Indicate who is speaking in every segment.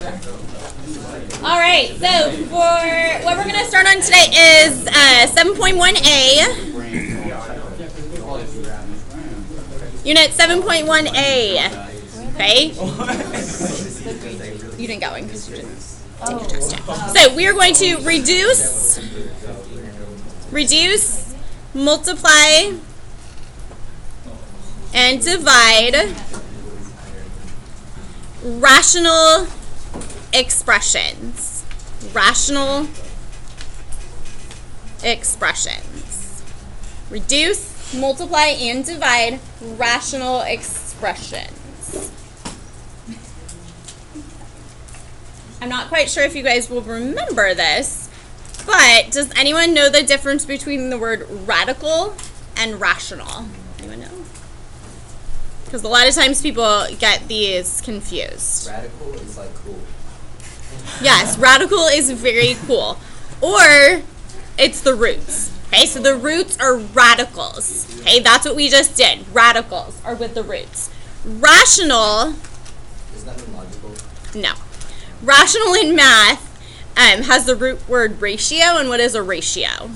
Speaker 1: All right, so for what we're going to start on today is 7.1a. Unit 7.1a. Okay? You didn't get one because you didn't take your test yet. So we are going to reduce, multiply, and divide rational expressions. Rational expressions. Reduce, multiply, and divide rational expressions. I'm not quite sure if you guys will remember this, but does anyone know the difference between the word radical and rational? Anyone know? Because a lot of times people get these confused.
Speaker 2: Radical is like cool.
Speaker 1: Yes, radical is very cool. Or it's the roots. Okay, so the roots are radicals. Okay, that's what we just did. Radicals are with the roots. Rational.
Speaker 2: Is that logical?
Speaker 1: No. Rational in math has the root word ratio, and what is a ratio?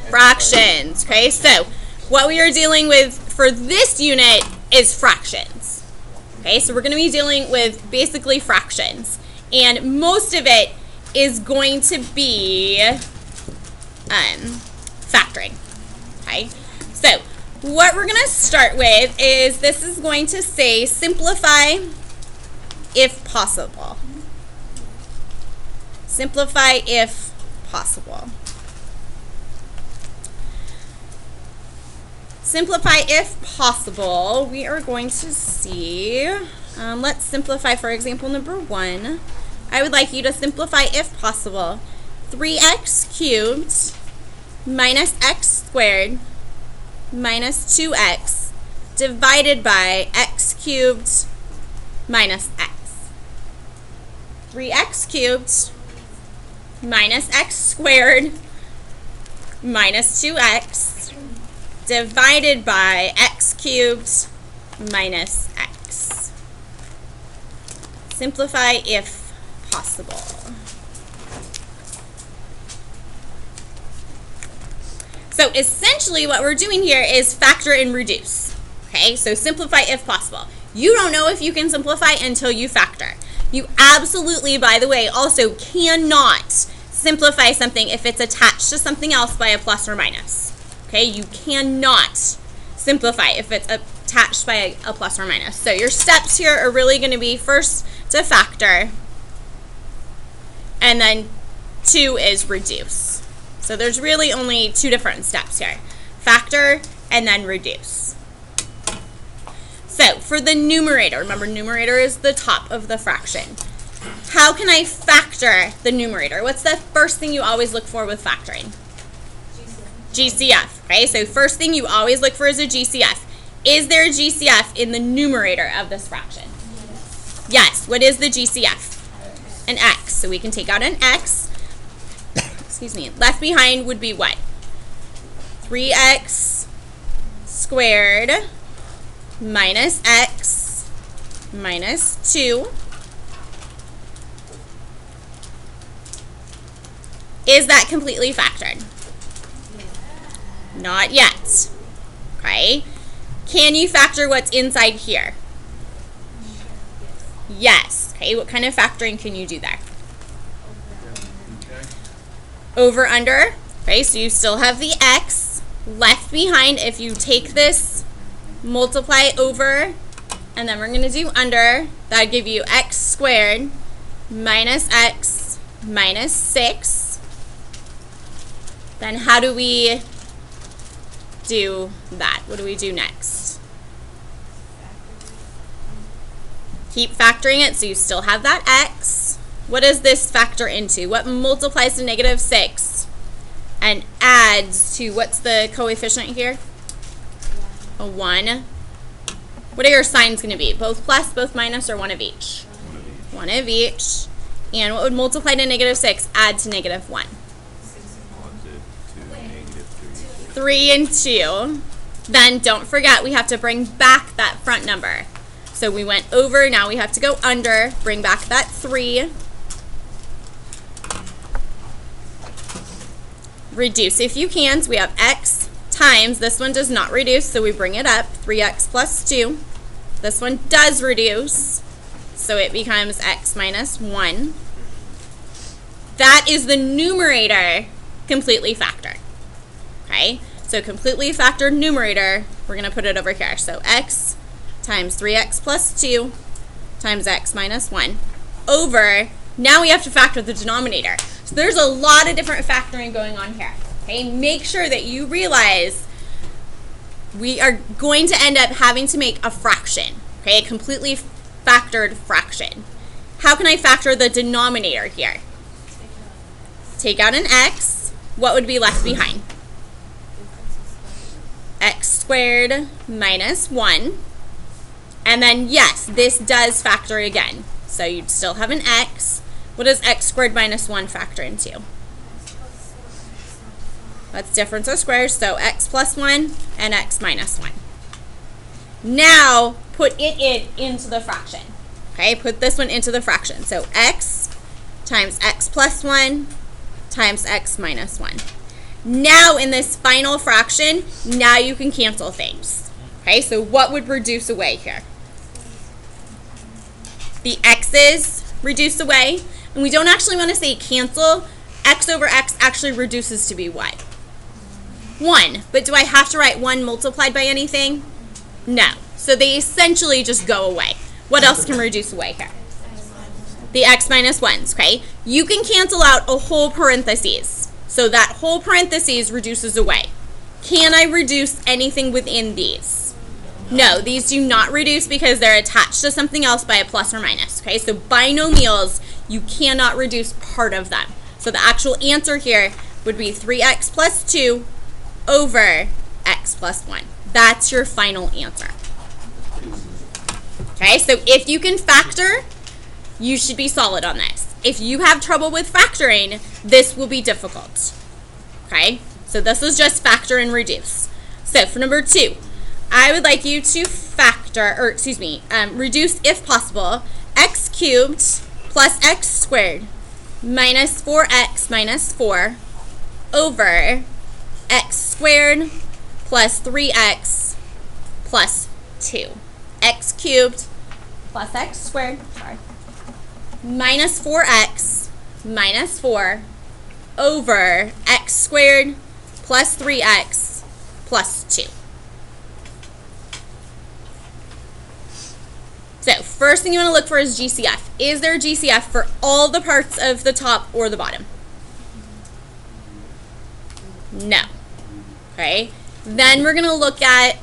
Speaker 1: Fractions. Okay, so what we are dealing with for this unit is fractions. Okay, so we're going to be dealing with basically fractions, and most of it is going to be factoring. Okay, so what we're going to start with is this is going to say simplify if possible. Simplify if possible. Simplify if possible. We are going to see, let's simplify, for example, number 1. I would like you to simplify if possible 3x cubed minus x squared minus 2x divided by x cubed minus x. 3x cubed minus x squared minus 2x divided by x cubed minus x. Simplify if possible. So essentially what we're doing here is factor and reduce. Okay, so simplify if possible. You don't know if you can simplify until you factor. You absolutely, by the way, also cannot simplify something if it's attached to something else by a plus or minus. Okay, you cannot simplify if it's attached by a plus or minus. So your steps here are really going to be first to factor, and then 2 is reduce. So there's really only 2 different steps here. Factor and then reduce. So for the numerator, remember numerator is the top of the fraction. How can I factor the numerator? What's the first thing you always look for with factoring? GCF. Okay, so first thing you always look for is a GCF. Is there a GCF in the numerator of this fraction? Yes. What is the GCF? An x. So we can take out an x. Excuse me. Left behind would be what? 3x squared minus x minus 2. Is that completely factored? Not yet. Okay. Can you factor what's inside here? Yes. Okay, what kind of factoring can you do there? Over, under. Okay, so you still have the x left behind. If you take this, multiply over, and then we're going to do under. That would give you x squared minus x minus 6. Then how do we do that? What do we do next? Keep factoring it so you still have that x. What does this factor into? What multiplies to negative 6 and adds to, what's the coefficient here? A 1. What are your signs going to be? Both plus, both minus, or one of each? One of each. And what would multiply to negative 6 add to negative 1? 3 and 2. Then don't forget we have to bring back that front number. So we went over, now we have to go under, bring back that 3. Reduce if you can, so we have x times, this one does not reduce, so we bring it up, 3x plus 2. This one does reduce, so it becomes x minus 1. That is the numerator completely factored. Okay, so completely factored numerator, we're going to put it over here. So x times 3x plus 2 times x minus 1 over, now we have to factor the denominator. So there's a lot of different factoring going on here. Okay, make sure that you realize we are going to end up having to make a fraction. Okay, a completely factored fraction. How can I factor the denominator here? Take out an x. What would be left behind? X squared minus 1. And then, yes, this does factor again. So you'd still have an x. What does x squared minus 1 factor into? That's difference of squares, so x plus 1 and x minus 1. Now, put it into the fraction. Okay, put this one into the fraction. So x times x plus 1 times x minus 1. Now, in this final fraction, now you can cancel things. Okay, so what would reduce away here? The x's reduce away. And we don't actually want to say cancel. X over x actually reduces to be what? 1. But do I have to write 1 multiplied by anything? No. So they essentially just go away. What else can reduce away here? The x minus 1s, okay? You can cancel out a whole parentheses. So that whole parentheses reduces away. Can I reduce anything within these? No, these do not reduce because they're attached to something else by a plus or minus, okay? So binomials, you cannot reduce part of them. So the actual answer here would be 3x plus 2 over x plus 1. That's your final answer. Okay, so if you can factor, you should be solid on this. If you have trouble with factoring, this will be difficult. Okay, so this is just factor and reduce. So for number 2, I would like you to factor, or excuse me, reduce if possible, x cubed plus x squared minus 4x minus 4 over x squared plus 3x plus 2. X cubed plus x squared, minus 4x minus 4 over x squared plus 3x plus 2. So first thing you want to look for is GCF. Is there GCF for all the parts of the top or the bottom? No. Okay. Then we're going to look at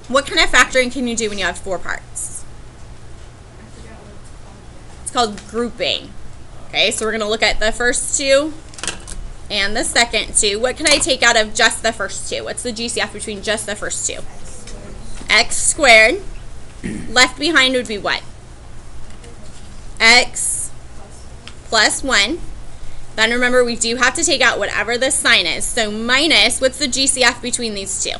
Speaker 1: what kind of factoring can you do when you have 4 parts? It's called grouping. Okay, so we're going to look at the first 2 and the second 2. What can I take out of just the first 2? What's the GCF between just the first 2? X squared. Left behind would be what? X plus 1. Then remember, we do have to take out whatever the sign is. So minus, what's the GCF between these 2?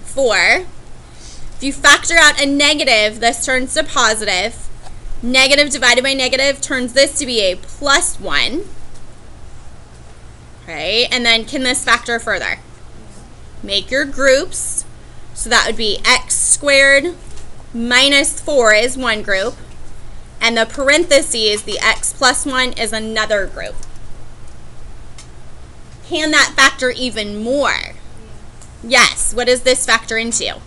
Speaker 1: 4. If you factor out a negative, this turns to positive. Negative divided by negative turns this to be a plus 1. Okay, and then can this factor further? Make your groups. So that would be x squared minus 4 is one group. And the parentheses, the x plus 1, is another group. Can that factor even more? Yes. What does this factor into?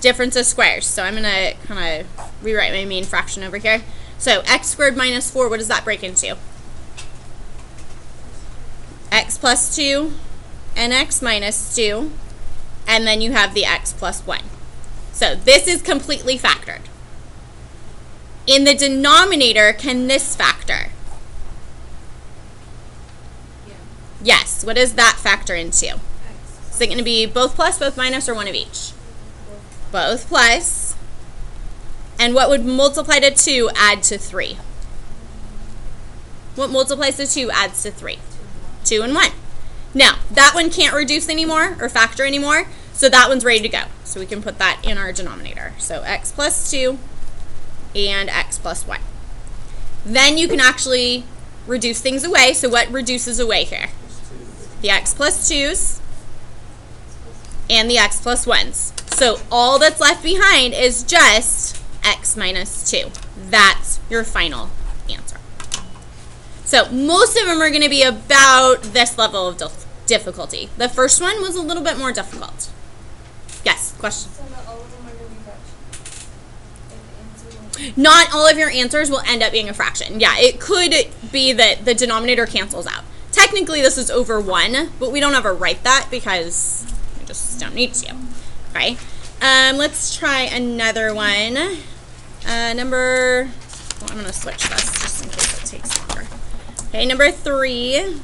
Speaker 1: Difference of squares. So I'm going to kind of rewrite my main fraction over here. So x squared minus 4, what does that break into? X plus 2 and x minus 2. And then you have the x plus 1. So this is completely factored. In the denominator, can this factor? Yeah. Yes. What does that factor into? X. Is it going to be both plus, both minus, or one of each? Both plus. And what would multiply to 2 add to 3? What multiplies to 2 adds to 3? 2 and 1. Now, that one can't reduce anymore or factor anymore, So that one's ready to go. So we can put that in our denominator. So x plus 2 and x plus 1. Then you can actually reduce things away. So what reduces away here? The x plus 2's and the x plus 1's. So all that's left behind is just x minus 2. That's your final answer. So most of them are going to be about this level of difficulty. The first one was a little bit more difficult. Yes, question?
Speaker 3: So not all of them are going to be fractions? If the answer
Speaker 1: Not all of your answers will end up being a fraction. Yeah, it could be that the denominator cancels out. Technically, this is over 1, but we don't ever write that because we just don't need to. Okay, let's try another one. I'm going to switch this just in case it takes longer. Okay, number 3.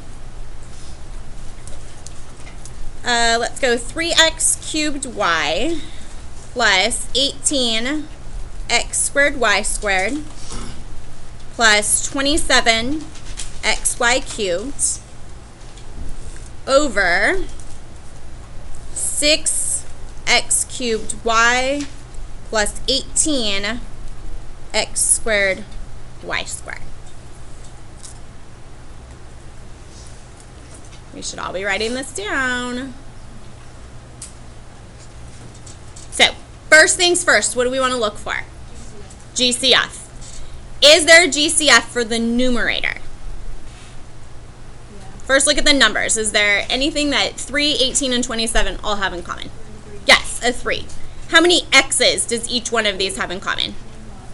Speaker 1: Let's go 3x cubed y plus 18x squared y squared plus 27xy cubed over 6x cubed y plus 18x squared y squared. We should all be writing this down. So, first things first, what do we want to look for? GCF. Is there a GCF for the numerator? First, look at the numbers. Is there anything that 3, 18, and 27 all have in common? Yes, a 3. How many x's does each one of these have in common?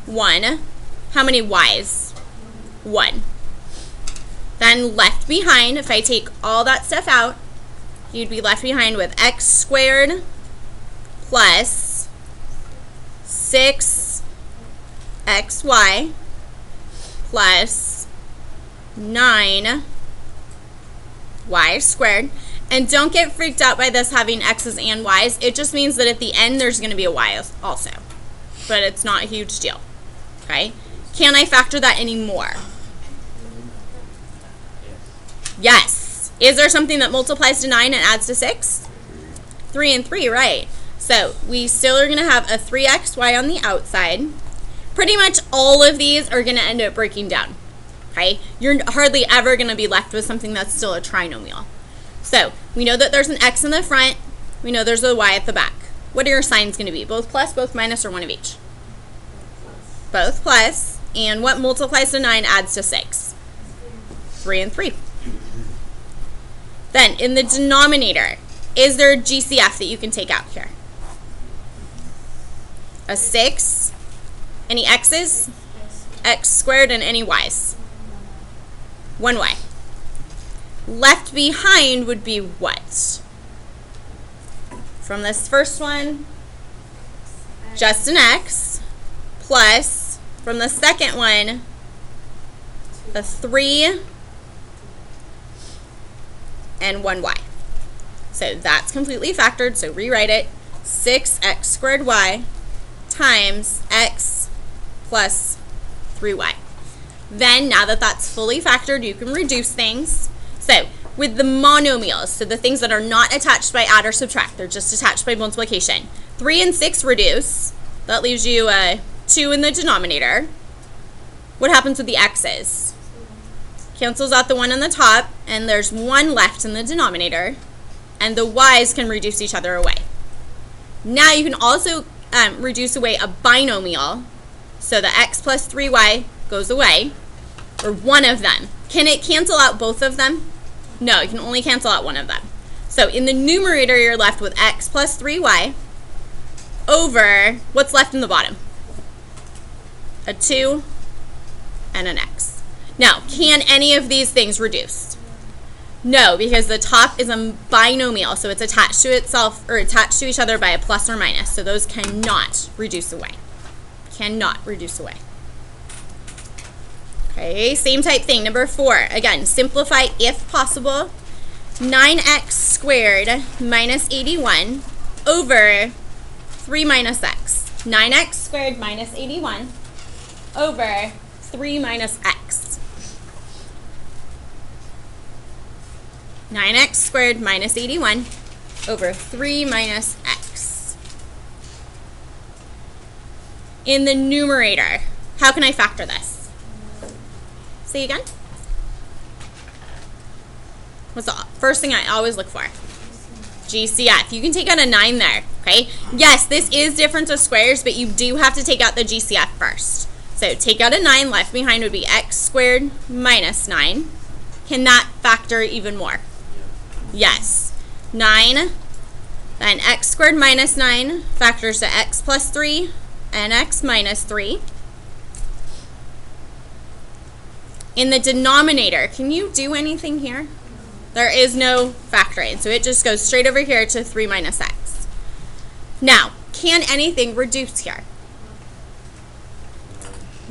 Speaker 1: 1. How many y's? 1. Then left behind, if I take all that stuff out, you'd be left behind with x squared plus 6xy plus 9y squared. And don't get freaked out by this having x's and y's. It just means that at the end there's going to be a y also. But it's not a huge deal. Okay? Can I factor that anymore? Yes. Is there something that multiplies to 9 and adds to 6? 3 and 3, right. So we still are going to have a 3xy on the outside. Pretty much all of these are going to end up breaking down. Okay? You're hardly ever going to be left with something that's still a trinomial. So we know that there's an x in the front. We know there's a y at the back. What are your signs going to be? Both plus, both minus, or one of each? Both plus. And what multiplies to 9 adds to 6? 3 and 3. Then, in the denominator, is there a GCF that you can take out here? A 6. Any x's? X squared and any y's? 1y. Left behind would be what? From this first one, just an x, plus, from the second one, a 3 and 1y. So that's completely factored, so rewrite it. 6x squared y times x plus 3y. Then, now that that's fully factored, you can reduce things. So, with the monomials, so the things that are not attached by add or subtract, they're just attached by multiplication. 3 and 6 reduce. That leaves you a 2 in the denominator. What happens with the x's? Cancels out the 1 on the top, and there's 1 left in the denominator, and the y's can reduce each other away. Now you can also reduce away a binomial, so the x plus 3y goes away, or one of them. Can it cancel out both of them? No, it can only cancel out one of them. So in the numerator, you're left with x plus 3y over what's left in the bottom? A 2 and an x. Now, can any of these things reduce? No, because the top is a binomial, so it's attached to itself or attached to each other by a plus or minus. So those cannot reduce away. Cannot reduce away. Okay, same type thing. Number 4, again, simplify if possible. 9x squared minus 81 over 3 minus x. 9x squared minus 81 over 3 minus x. 9x squared minus 81 over 3 minus x. In the numerator, how can I factor this? Say again? What's the first thing I always look for? GCF. You can take out a 9 there, okay? Yes, this is difference of squares, but you do have to take out the GCF first. So take out a 9, left behind would be x squared minus 9. Can that factor even more? Yes. 9, then x squared minus 9 factors to x plus 3 and x minus 3. In the denominator, can you do anything here? There is no factoring, so it just goes straight over here to 3 minus x. Now, can anything reduce here?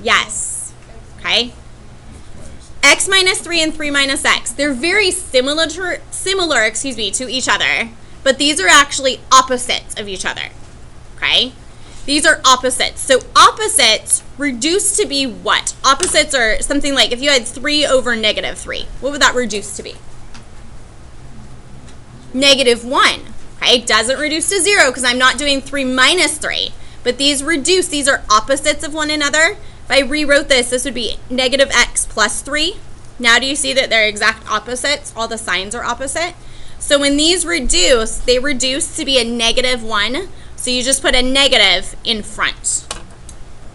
Speaker 1: Yes. Okay. X minus 3 and 3 minus x. They're very similar, to each other, but these are actually opposites of each other. Okay? These are opposites. So opposites reduce to be what? Opposites are something like if you had 3 over negative 3. What would that reduce to be? Negative 1. Okay? It doesn't reduce to 0 because I'm not doing 3 minus 3. But these reduce. These are opposites of one another. If I rewrote this, this would be negative x plus 3. Now do you see that they're exact opposites? All the signs are opposite. So when these reduce, they reduce to be a negative 1. So you just put a negative in front.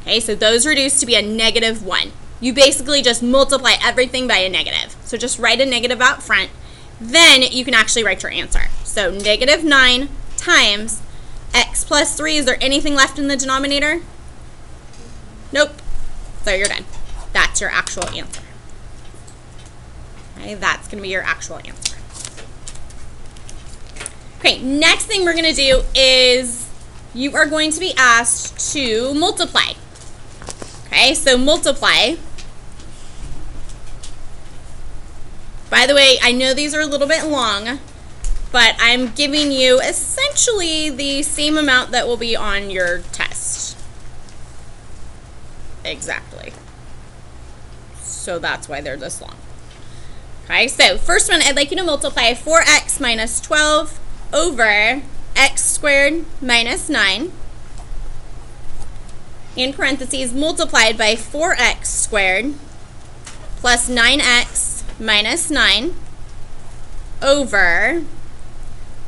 Speaker 1: Okay, so those reduce to be a negative 1. You basically just multiply everything by a negative. So just write a negative out front. Then you can actually write your answer. So negative 9 times x plus 3. Is there anything left in the denominator? Nope. So you're done. That's your actual answer. Okay, that's going to be your actual answer. Okay, next thing we're going to do is you are going to be asked to multiply. Okay, so multiply. By the way, I know these are a little bit long, but I'm giving you essentially the same amount that will be on your test. Exactly. So that's why they're this long. Okay, so first one, I'd like you to multiply 4x minus 12 over x squared minus 9 in parentheses multiplied by 4x squared plus 9x minus 9 over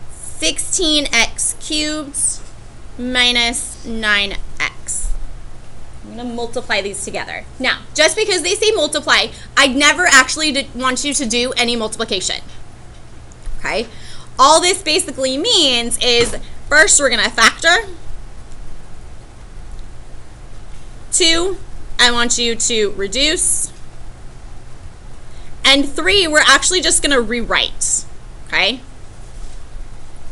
Speaker 1: 16x cubed minus 9x. I'm going to multiply these together. Now, just because they say multiply, I'd never actually want you to do any multiplication. Okay? All this basically means is, first we're going to factor. 2, I want you to reduce. And 3, we're actually just going to rewrite. Okay?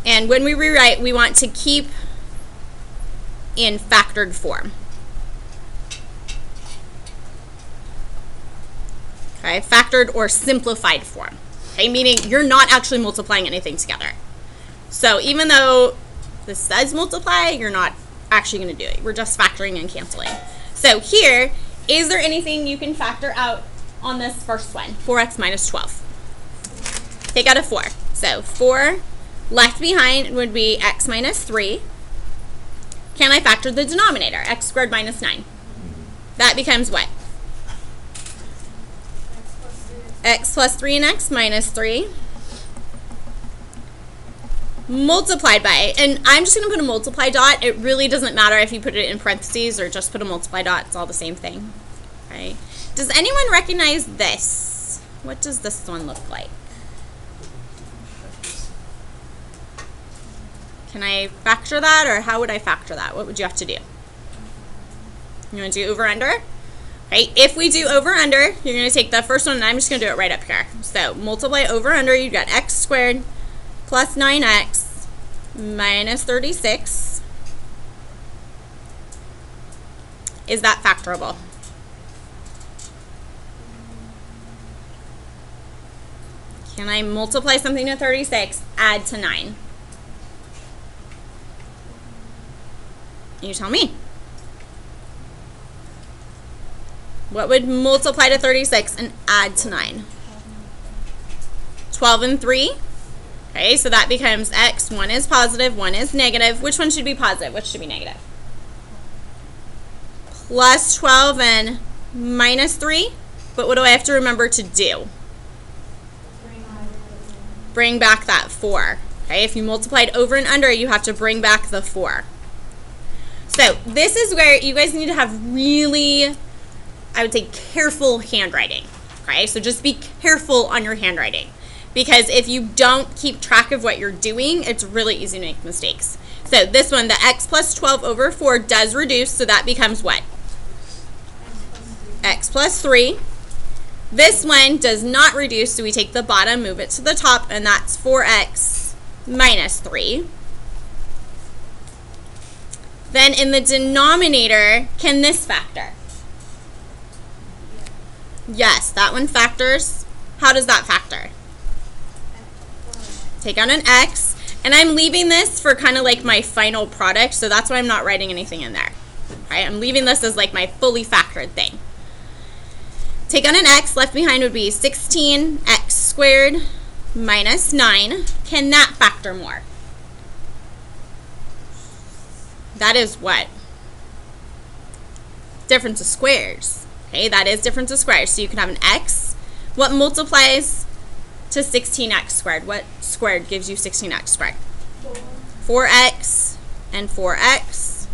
Speaker 1: And when we rewrite, we want to keep in factored form. Okay, factored or simplified form. Okay, meaning you're not actually multiplying anything together. So even though this says multiply, you're not actually going to do it. We're just factoring and canceling. So here, is there anything you can factor out on this first one? 4x minus 12. Take out a 4. So 4 left behind would be x minus 3. Can I factor the denominator? X squared minus 9. That becomes what? X plus 3 and x minus 3 multiplied by, and I'm just going to put a multiply dot. It really doesn't matter if you put it in parentheses or just put a multiply dot. It's all the same thing. Right? Does anyone recognize this? What does this one look like? Can I factor that, or how would I factor that? What would you have to do? You want to do over under? Right, if we do over under, you're going to take the first one, and I'm just going to do it right up here. So multiply over under, you've got x squared plus 9x minus 36. Is that factorable? Can I multiply something to 36, add to 9? You tell me. What would multiply to 36 and add to 9? 12 and 3? Okay, so that becomes x. One is positive, one is negative. Which one should be positive? Which should be negative? Plus 12 and minus 3. But what do I have to remember to do? Bring back that 4. Okay, if you multiplied over and under, you have to bring back the 4. So this is where you guys need to have really, I would say, careful handwriting. Okay, so just be careful on your handwriting. Because if you don't keep track of what you're doing, it's really easy to make mistakes. So this one, the x plus 12 over 4 does reduce, so that becomes what? X plus 3. This one does not reduce, so we take the bottom, move it to the top, and that's 4x minus 3. Then in the denominator, can this factor? Yes, that one factors. How does that factor? Take out an x, and I'm leaving this for kind of like my final product, so that's why I'm not writing anything in there. Right? I'm leaving this as like my fully factored thing. Take out an x, left behind would be 16x squared minus 9. Can that factor more? That is what? Difference of squares. Okay, that is difference of squares. So you can have an x. What multiplies to 16x squared? What squared gives you 16x squared? 4x and 4x.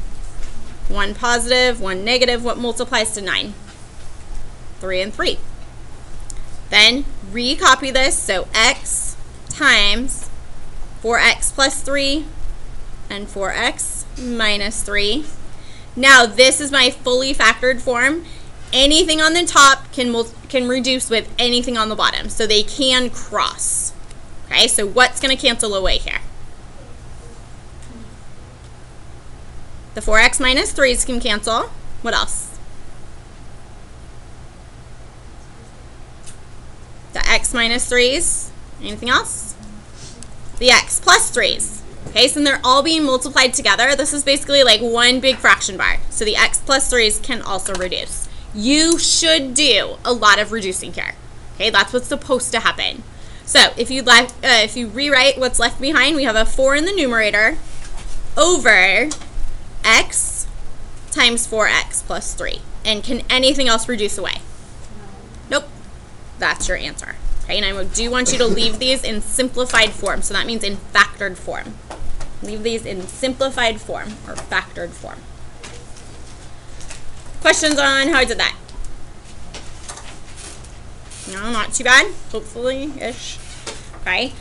Speaker 1: One positive, one negative. What multiplies to 9? 3 and 3. Then recopy this. So x times 4x plus 3 and 4x minus 3. Now this is my fully factored form. Anything on the top can reduce with anything on the bottom, so they can cross. Okay, so what's going to cancel away here? The 4x minus 3's can cancel. What else? The x minus 3's. Anything else? The x plus 3's. Okay, so they're all being multiplied together. This is basically like one big fraction bar. So the x plus 3's can also reduce. You should do a lot of reducing here. Okay, that's what's supposed to happen. So if you rewrite what's left behind, we have a 4 in the numerator over x times 4x plus 3. And can anything else reduce away? Nope. That's your answer. Okay, and I do want you to leave these in simplified form. So that means in factored form. Leave these in simplified form or factored form. Questions on how I did that? No, not too bad. Hopefully-ish. Okay.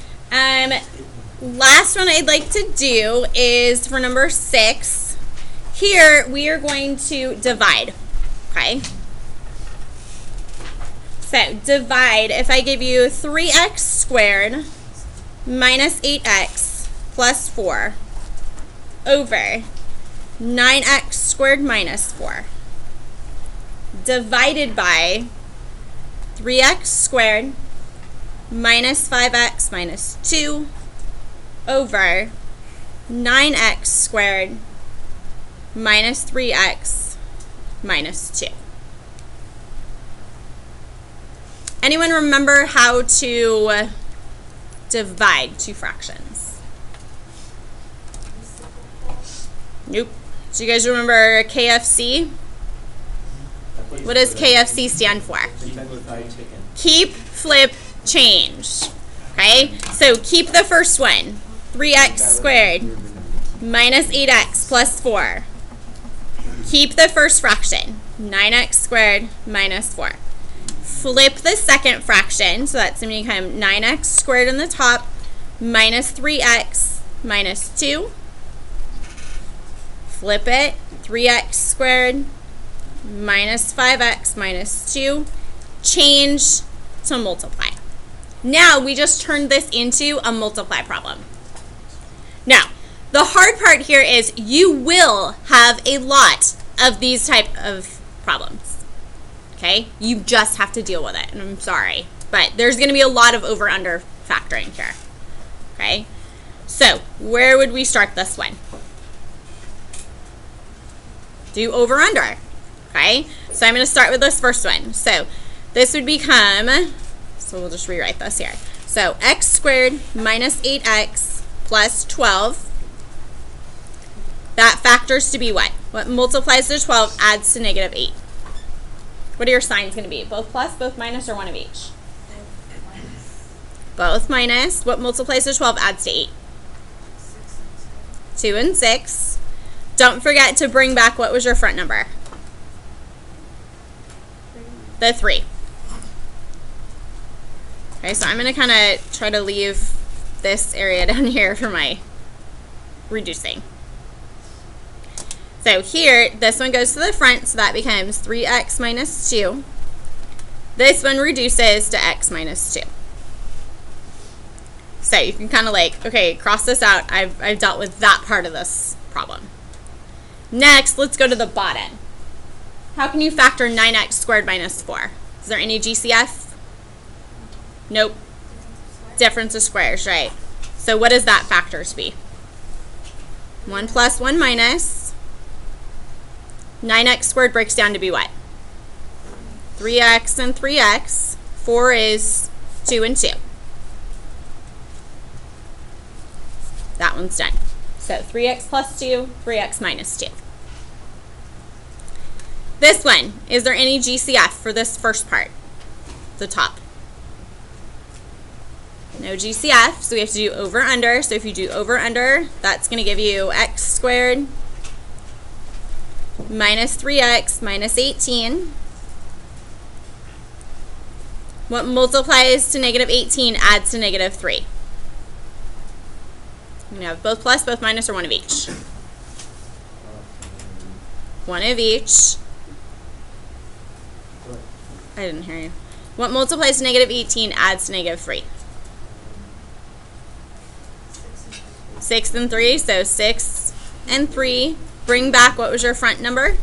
Speaker 1: Last one I'd like to do is for number 6. Here we are going to divide. Okay. So divide. If I give you 3x squared minus 8x plus 4 over 9x squared minus 4 divided by 3x squared minus 5x minus 2 over 9x squared minus 3x minus 2. Anyone remember how to divide two fractions? Nope. Do you guys remember KFC? What does KFC stand for? Keep, flip, change. Okay? So keep the first one. 3x squared minus 8x plus 4. Keep the first fraction. 9x squared minus 4. Flip the second fraction. So that's going to become 9x squared on the top minus 3x minus 2. Flip it. 3x squared minus 5x minus 2. Change to multiply. Now we just turned this into a multiply problem. Now, the hard part here is you will have a lot of these type of problems. Okay? You just have to deal with it. And I'm sorry, but there's going to be a lot of over-under factoring here. Okay? So, where would we start this one? Do over-under. Okay? So, I'm going to start with this first one. So, this would become, so we'll just rewrite this here. So x squared minus 8x plus 12. That factors to be what? What multiplies to 12 adds to negative 8. What are your signs going to be? Both plus, both minus, or one of each? Both minus. What multiplies to 12 adds to 8? 2 and 6. Don't forget to bring back, what was your front number? The 3. Okay, so I'm going to kind of try to leave this area down here for my reducing. So here, this one goes to the front, so that becomes 3x minus 2. This one reduces to x minus 2. So you can kind of like, okay, cross this out. I've dealt with that part of this problem. Next, let's go to the bottom. How can you factor 9x squared minus 4? Is there any GCF? Nope. Difference of squares, right? So what does that factors be? 1 plus 1 minus. 9x squared breaks down to be what? 3x and 3x. 4 is 2 and 2. That one's done. So 3x plus 2, 3x minus 2. This one, is there any GCF for this first part? The top. No GCF, so we have to do over under. So if you do over under, that's going to give you x squared minus 3x minus 18. What multiplies to negative 18 adds to negative 3? You're going to have both plus, both minus, or one of each. One of each. I didn't hear you. What multiplies to negative 18 adds to negative 3? 6 and 3, so 6 and 3. Bring back, what was your front number?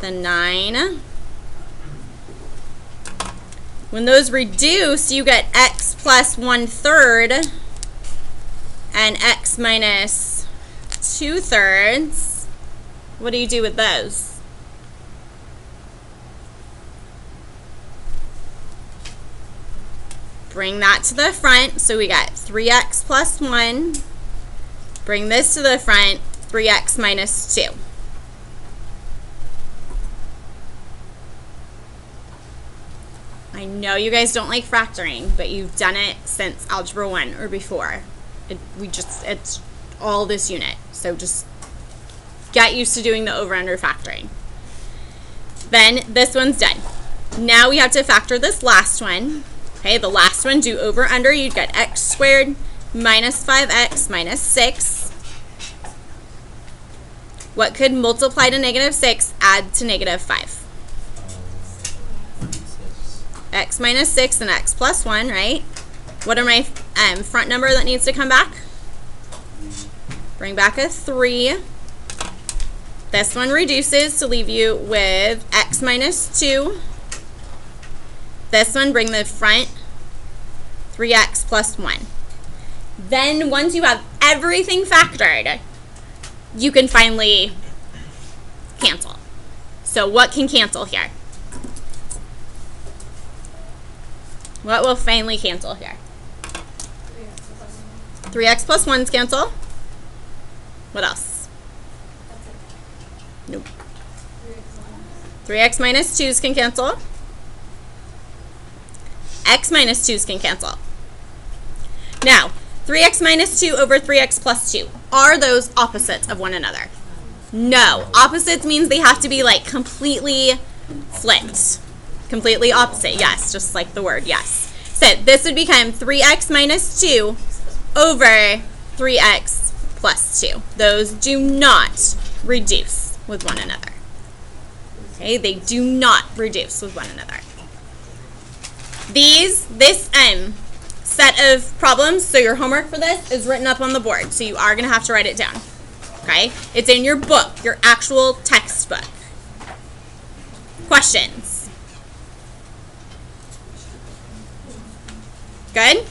Speaker 1: The 9. When those reduce, you get x plus 1/3 and x minus 2/3. What do you do with those? Bring that to the front, so we got 3x plus 1. Bring this to the front, 3x minus 2. I know you guys don't like factoring, but you've done it since Algebra 1 or before. It's all this unit, so just get used to doing the over-under factoring. Then this one's done. Now we have to factor this last one. Okay, the last one, do over under, you'd get x squared minus 5x minus 6. What could multiply to negative 6 add to negative 5? X minus 6 and x plus 1, right? What are my front number that needs to come back? Bring back a 3. This one reduces to leave you with x minus 2. This one, bring the front, 3x plus 1. Then once you have everything factored, you can finally cancel. So what can cancel here? What will finally cancel here? 3x plus 1's cancel. What else? Nope. 3x minus 2's can cancel. X minus 2's can cancel. Now, 3x minus 2 over 3x plus 2. Are those opposites of one another? No. Opposites means they have to be like completely flipped. Completely opposite, yes, just like the word, yes. So this would become 3x minus 2 over 3x plus 2. Those do not reduce with one another. Okay, they do not reduce with one another. This set of problems, so your homework for this is written up on the board, so you are going to have to write it down. Okay? It's in your book, your actual textbook. Questions? Good?